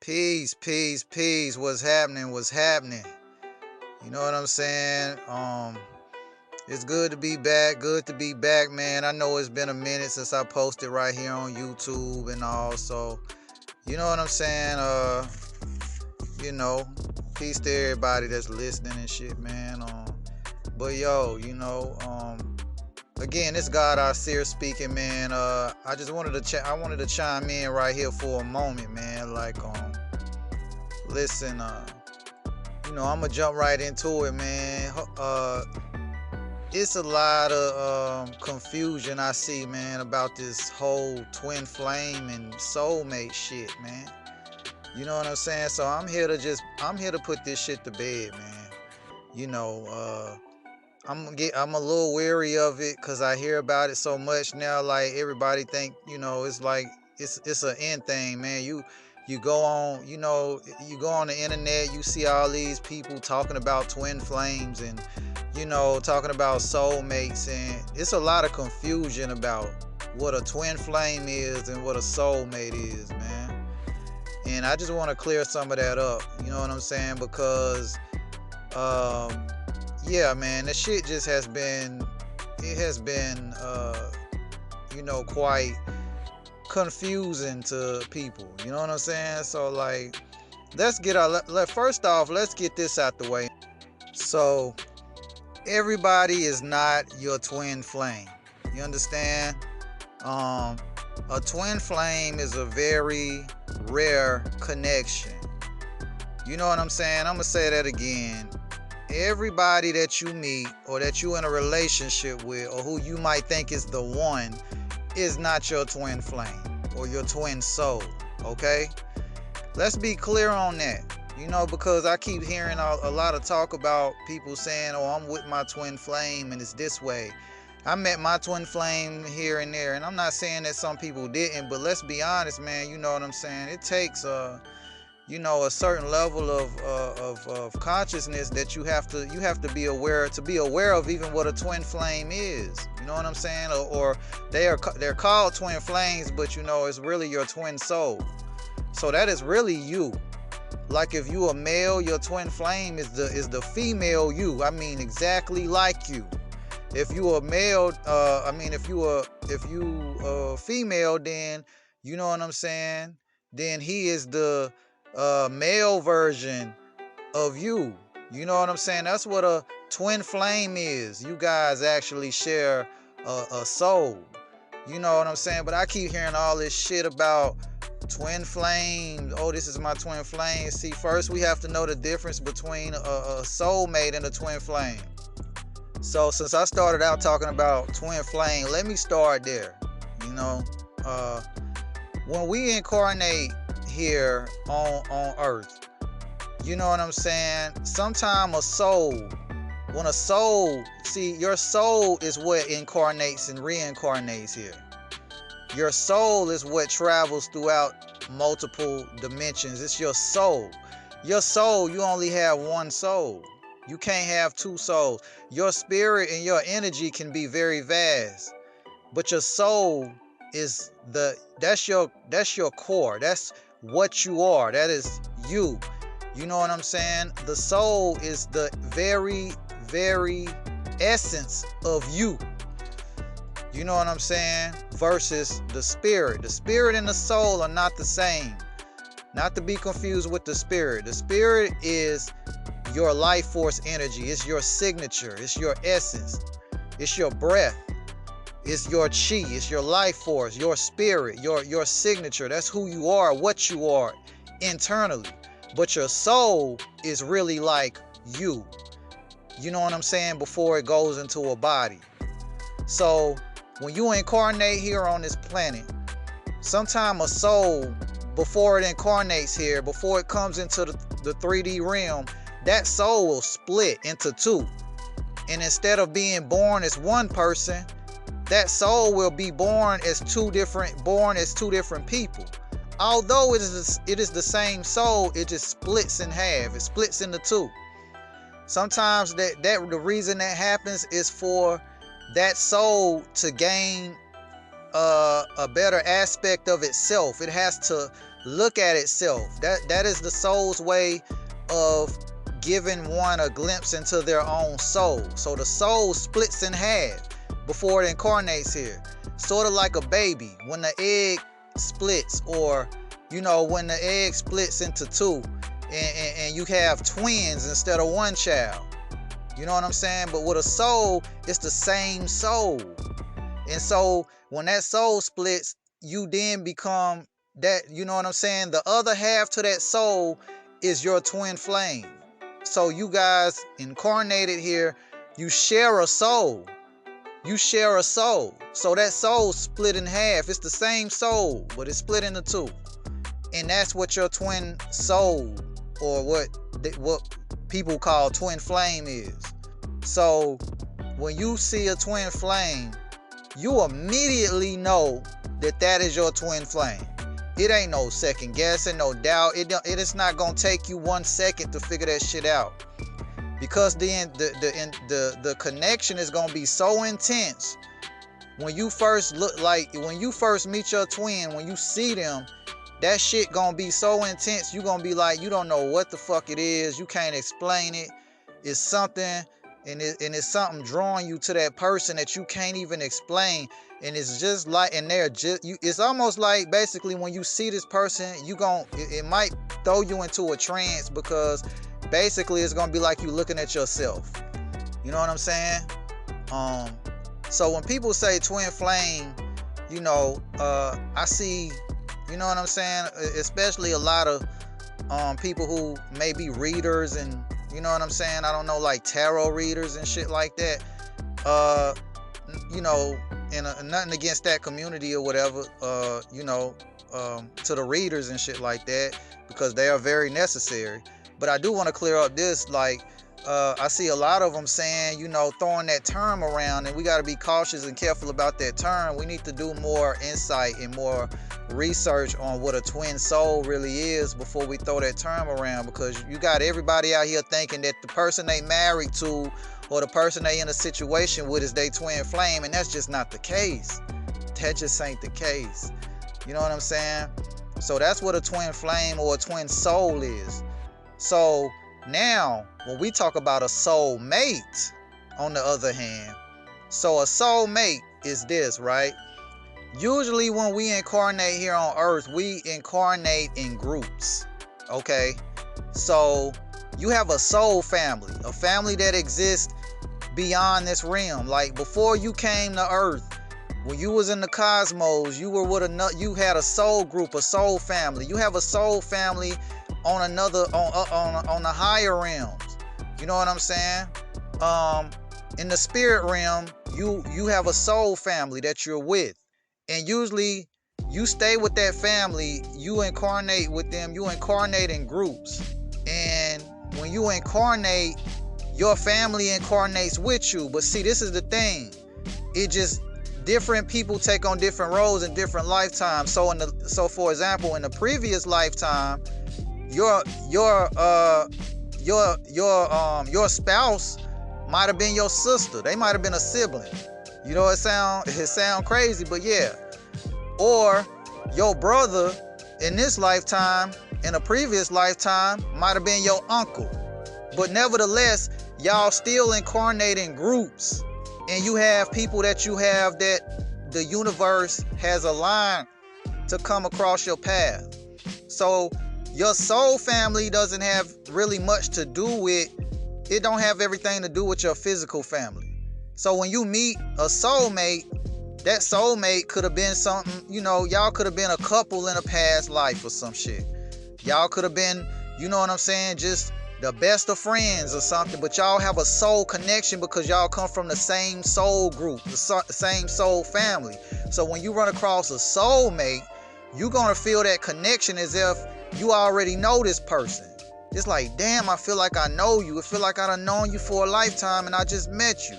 Peace, peace, peace. What's happening? What's happening? You know what I'm saying? It's good to be back. Good to be back, man. I know it's been a minute since I posted right here on YouTube and all. So, you know what I'm saying? You know, peace to everybody that's listening and shit, man. But yo, again, it's God our seer speaking, man. I just wanted to I wanted to chime in right here for a moment, man. Listen, I'm gonna jump right into it, man. It's a lot of confusion I see, man, about this whole twin flame and soulmate shit, man. You know what I'm saying? So I'm here to put this shit to bed, man. You know, I'm a little weary of it because I hear about it so much now. Like everybody think, it's like it's an end thing, man. You go on, you go on the internet, you see all these people talking about twin flames and talking about soulmates, and it's a lot of confusion about what a twin flame is and what a soulmate is, man. And I just want to clear some of that up. You know what I'm saying? Because yeah, man, the shit just has been quite confusing to people. You know what I'm saying? So like, first off, let's get this out the way. So everybody is not your twin flame. You understand? A twin flame is a very rare connection. You know what I'm saying? I'm gonna say that again. Everybody that you meet or that you in a relationship with or who you might think is the one is not your twin flame or your twin soul. Okay? Let's be clear on that. Because I keep hearing a lot of talk about people saying, oh, I'm with my twin flame and it's this way. I met my twin flame here and there, and I'm not saying that some people didn't, but let's be honest, man. You know what I'm saying? It takes a certain level of consciousness that you have to be aware of even what a twin flame is. You know what I'm saying? Or they're called twin flames, but it's really your twin soul. So that is really you. Like if you a male, your twin flame is the female you. I mean exactly like you. If you a male, if you a female, then you know what I'm saying? Then he is the male version of you. You know what I'm saying? That's what a twin flame is. You guys actually share a soul. You know what I'm saying? But I keep hearing all this shit about twin flames. Oh, this is my twin flame. See, first we have to know the difference between a soulmate and a twin flame. So since I started out talking about twin flame, let me start there. When we incarnate here on earth, you know what I'm saying? Sometime your soul is what incarnates and reincarnates here. Your soul is what travels throughout multiple dimensions. It's your soul. Your soul, you only have one soul. You can't have two souls. Your spirit and your energy can be very vast, but your soul is that's your core. That's what you are. That is you. You know what I'm saying? The soul is the very, very essence of you. You know what I'm saying? Versus the spirit. The spirit and the soul are not the same. Not to be confused with the spirit. The spirit is your life force energy. It's your signature. It's your essence. It's your breath. It's your chi. It's your life force, your spirit, your signature. That's who you are, what you are internally. But your soul is really like you. You know what I'm saying? Before it goes into a body. So when you incarnate here on this planet, sometime a soul, before it incarnates here, before it comes into the 3D realm, that soul will split into two. And instead of being born as one person, that soul will be born as two different people. Although it is the same soul, it just splits in half. It splits into two. Sometimes the reason that happens is for that soul to gain a better aspect of itself. It has to look at itself. That is the soul's way of giving one a glimpse into their own soul. So the soul splits in half before it incarnates here. Sort of like a baby when the egg splits, or when the egg splits into two, and you have twins instead of one child. You know what I'm saying? But with a soul, it's the same soul. And so when that soul splits, you then become that, you know what I'm saying? The other half to that soul is your twin flame. So you guys incarnated here, you share a soul. You share a soul. So that soul split in half. It's the same soul, but it's split into two. And that's what your twin soul, or what people call twin flame, is. So when you see a twin flame, you immediately know that is your twin flame. It ain't no second guessing, no doubt. It is not gonna take you 1 second to figure that shit out. Because the connection is gonna be so intense when you first meet your twin. When you see them, that shit gonna be so intense. You gonna be like, you don't know what the fuck it is. You can't explain it. It's something, and it's something drawing you to that person that you can't even explain. And it's just like, and it's almost like, basically, when you see this person, it might throw you into a trance, because basically it's gonna be like you looking at yourself. You know what I'm saying? So when people say twin flame, I see, you know what I'm saying, especially a lot of people who may be readers, and you know what I'm saying, I don't know, like tarot readers and shit like that. And nothing against that community or whatever, to the readers and shit like that, because they are very necessary. But I do want to clear up this, like, I see a lot of them saying, throwing that term around, and we got to be cautious and careful about that term. We need to do more insight and more research on what a twin soul really is before we throw that term around, because you got everybody out here thinking that the person they married to, or the person they in a situation with, is their twin flame, and that's just not the case. That just ain't the case. You know what I'm saying? So that's what a twin flame or a twin soul is. So now, when we talk about a soul mate, on the other hand, so a soul mate is this, right? Usually when we incarnate here on earth, we incarnate in groups, okay? So you have a soul family, a family that exists beyond this realm. Like, before you came to earth, when you was in the cosmos, you were with you had a soul group, a soul family. You have a soul family on the higher realms. You know what I'm saying? In the spirit realm, you have a soul family that you're with. And usually you stay with that family, you incarnate with them, you incarnate in groups. And when you incarnate, your family incarnates with you. But see, this is the thing. It just, different people take on different roles in different lifetimes. So for example, in the previous lifetime, your spouse might have been your sister. They might have been a sibling. You know, it sound crazy, but yeah. Or your brother in this lifetime, in a previous lifetime, might have been your uncle. But nevertheless, y'all still incarnate in groups. And you have people that you have that the universe has aligned to come across your path. So your soul family doesn't have really much to do with, it don't have everything to do with your physical family. So when you meet a soulmate, that soulmate could have been something, y'all could have been a couple in a past life or some shit. Y'all could have been, you know what I'm saying, just the best of friends or something, but y'all have a soul connection because y'all come from the same soul group, the same soul family. So when you run across a soulmate, you're going to feel that connection as if you already know this person. It's like, damn, I feel like I know you. I feel like I done known you for a lifetime and I just met you.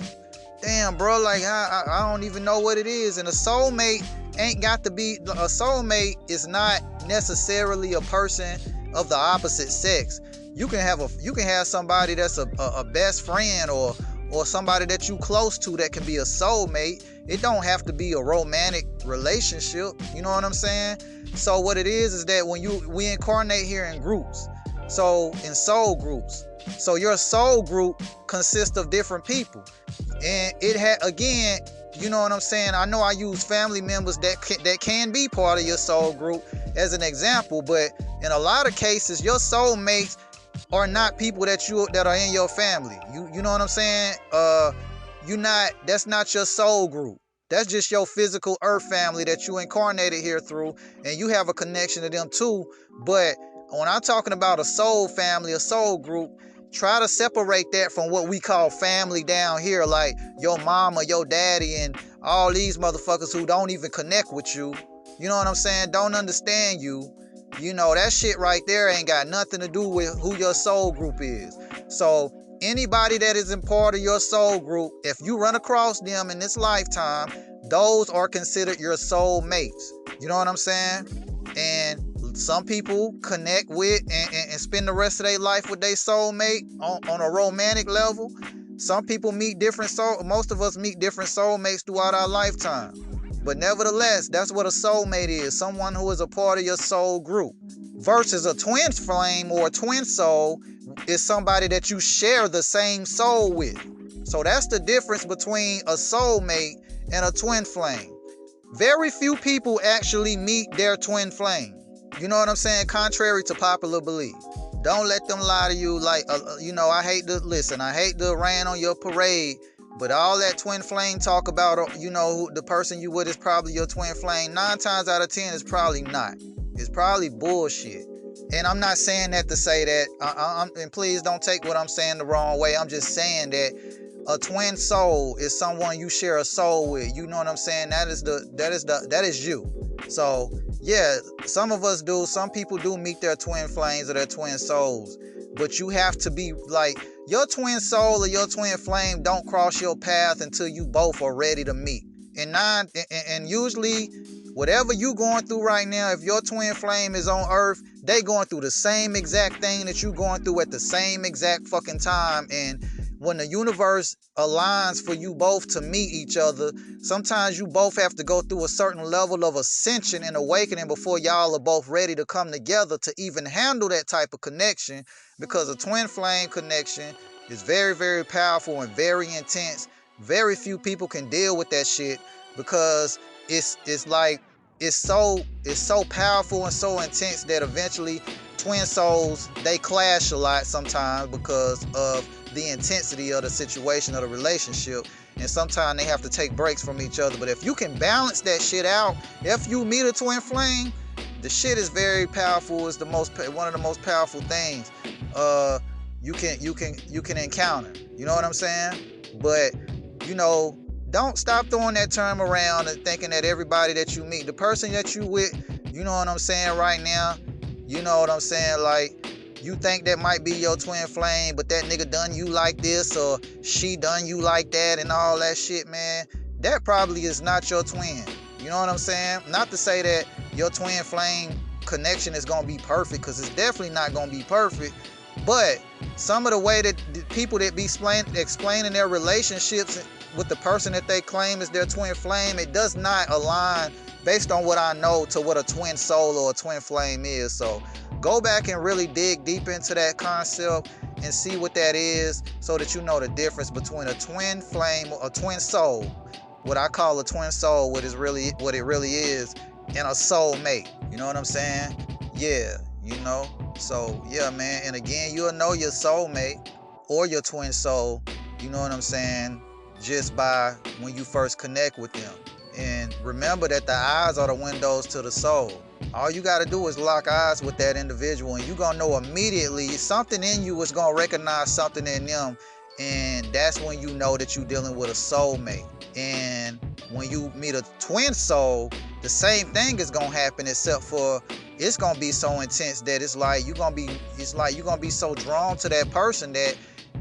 Damn, bro, like I don't even know what it is. And a soulmate ain't got to be, a soulmate is not necessarily a person of the opposite sex. You can have somebody that's a best friend or somebody that you close to that can be a soulmate. It don't have to be a romantic relationship. You know what I'm saying? So what it is that when we incarnate here in groups. So in soul groups. So your soul group consists of different people. And it had, again, you know what I'm saying? I know I use family members that can be part of your soul group as an example, but in a lot of cases, your soulmates are not people that are in your family. You know what I'm saying? That's not your soul group. That's just your physical earth family that you incarnated here through, and you have a connection to them too. But when I'm talking about a soul family, a soul group, try to separate that from what we call family down here, like your mama, your daddy, and all these motherfuckers who don't even connect with you. You know what I'm saying? Don't understand you. You know, that shit right there ain't got nothing to do with who your soul group is. So anybody that isn't part of your soul group, if you run across them in this lifetime, those are considered your soul mates. You know what I'm saying? And some people connect with and spend the rest of their life with their soulmate on a romantic level. Some people meet most of us meet different soulmates throughout our lifetime. But nevertheless, that's what a soulmate is. Someone who is a part of your soul group. Versus a twin flame or a twin soul is somebody that you share the same soul with. So that's the difference between a soulmate and a twin flame. Very few people actually meet their twin flame. You know what I'm saying? Contrary to popular belief. Don't let them lie to you. Like, I hate to rain on your parade, but all that twin flame talk about, the person you with is probably your twin flame. 9 times out of 10, it's probably not. It's probably bullshit. And I'm not saying that to say that, and please don't take what I'm saying the wrong way. I'm just saying that a twin soul is someone you share a soul with. You know what I'm saying? That is you. So yeah, some of us do. Some people do meet their twin flames or their twin souls. But you have to be like, your twin soul or your twin flame don't cross your path until you both are ready to meet. And usually, whatever you going through right now, if your twin flame is on earth, they going through the same exact thing that you going through at the same exact fucking time. And when the universe aligns for you both to meet each other, sometimes you both have to go through a certain level of ascension and awakening before y'all are both ready to come together to even handle that type of connection, because a twin flame connection is very, very powerful and very intense. Very few people can deal with that shit because it's so powerful and so intense that eventually twin souls, they clash a lot sometimes because of the intensity of the situation of the relationship, and sometimes they have to take breaks from each other. But if you can balance that shit out, if you meet a twin flame, the shit is very powerful. It's one of the most powerful things you can encounter. You know what I'm saying? But don't stop throwing that term around and thinking that everybody that you meet, the person that you with, you know what I'm saying right now, you know what I'm saying, like, you think that might be your twin flame, but that nigga done you like this or she done you like that and all that shit, man, that probably is not your twin. You know what I'm saying? Not to say that your twin flame connection is going to be perfect, because it's definitely not going to be perfect, but some of the way that the people that be explaining their relationships with the person that they claim is their twin flame, it does not align, based on what I know, to what a twin soul or a twin flame is. So go back and really dig deep into that concept and see what that is, so that you know the difference between a twin flame, a twin soul, what I call a twin soul, what it really is, and a soul mate. You know what I'm saying? Yeah, So yeah, man. And again, you'll know your soulmate or your twin soul, you know what I'm saying, just by when you first connect with them. And remember that the eyes are the windows to the soul. All you got to do is lock eyes with that individual, and you're going to know immediately something in you is going to recognize something in them. And that's when you know that you're dealing with a soulmate. And when you meet a twin soul, the same thing is going to happen, except for it's going to be so intense that it's like you're going to be so drawn to that person that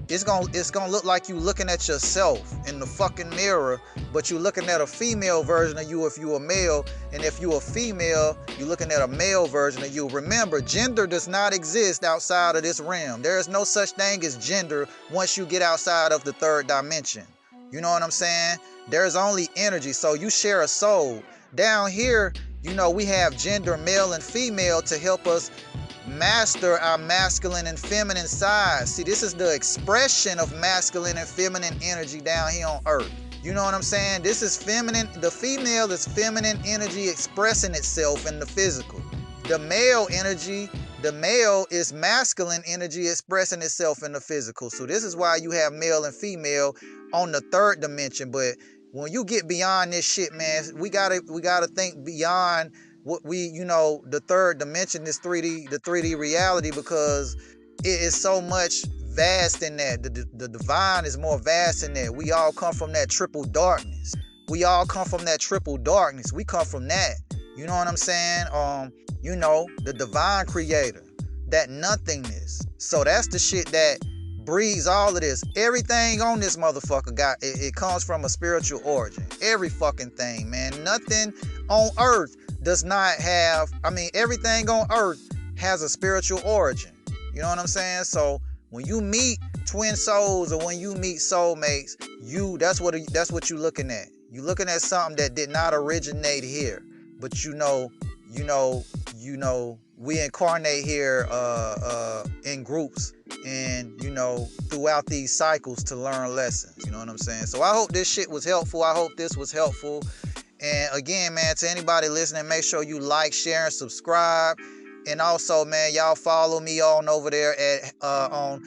it's gonna look like you looking at yourself in the fucking mirror, but you're looking at a female version of you if you a male, and if you a female, you're looking at a male version of you. Remember, gender does not exist outside of this realm. There is no such thing as gender once you get outside of the third dimension. You know what I'm saying? There's only energy, so you share a soul. Down here, we have gender, male and female, to help us master our masculine and feminine side. See, this is the expression of masculine and feminine energy down here on earth. You know what I'm saying? This is feminine. The female is feminine energy expressing itself in the physical. The male energy, the male is masculine energy expressing itself in the physical. So this is why you have male and female on the third dimension. But when you get beyond this shit, man, we gotta think beyond what the third dimension, this 3D, the 3D reality, because it is so much vast in that. The divine is more vast in that. We all come from that triple darkness. We all come from that triple darkness. We come from that. You know what I'm saying? The divine creator, that nothingness. So that's the shit that breeds all of this. Everything on this motherfucker it comes from a spiritual origin. Every fucking thing, man. Nothing on earth does not have, everything on earth has a spiritual origin. You know what I'm saying? So when you meet twin souls or when you meet soulmates, that's what you're looking at. You're looking at something that did not originate here, but we incarnate here in groups and throughout these cycles to learn lessons. You know what I'm saying? So I hope this shit was helpful. I hope this was helpful. And again, man, to anybody listening, make sure you like, share, and subscribe. And also, man, y'all follow me on over there at on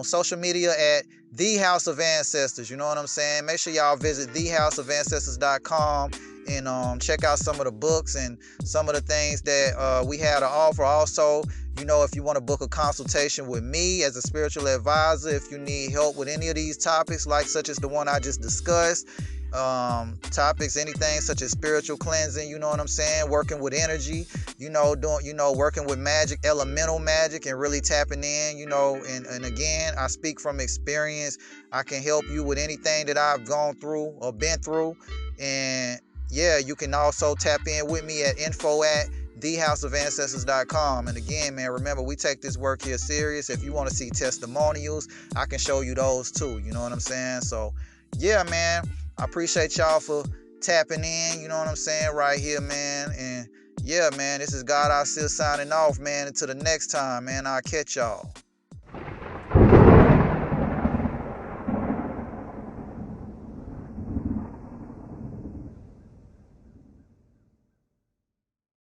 social media at The House of Ancestors. You know what I'm saying? Make sure y'all visit thehouseofancestors.com and check out some of the books and some of the things that we had to offer. Also, if you want to book a consultation with me as a spiritual advisor, if you need help with any of these topics, such as the one I just discussed, topics, anything such as spiritual cleansing, you know what I'm saying, working with energy, working with magic, elemental magic, and really tapping in, and again, I speak from experience. I can help you with anything that I've gone through or been through. And yeah, you can also tap in with me at info@thehouseofancestors.com. And again, man, remember, we take this work here serious. If you want to see testimonials, I can show you those too. You know what I'm saying? So yeah, man, I appreciate y'all for tapping in, you know what I'm saying, right here, man. And yeah, man, this is God I Still signing off, man. Until the next time, man, I'll catch y'all.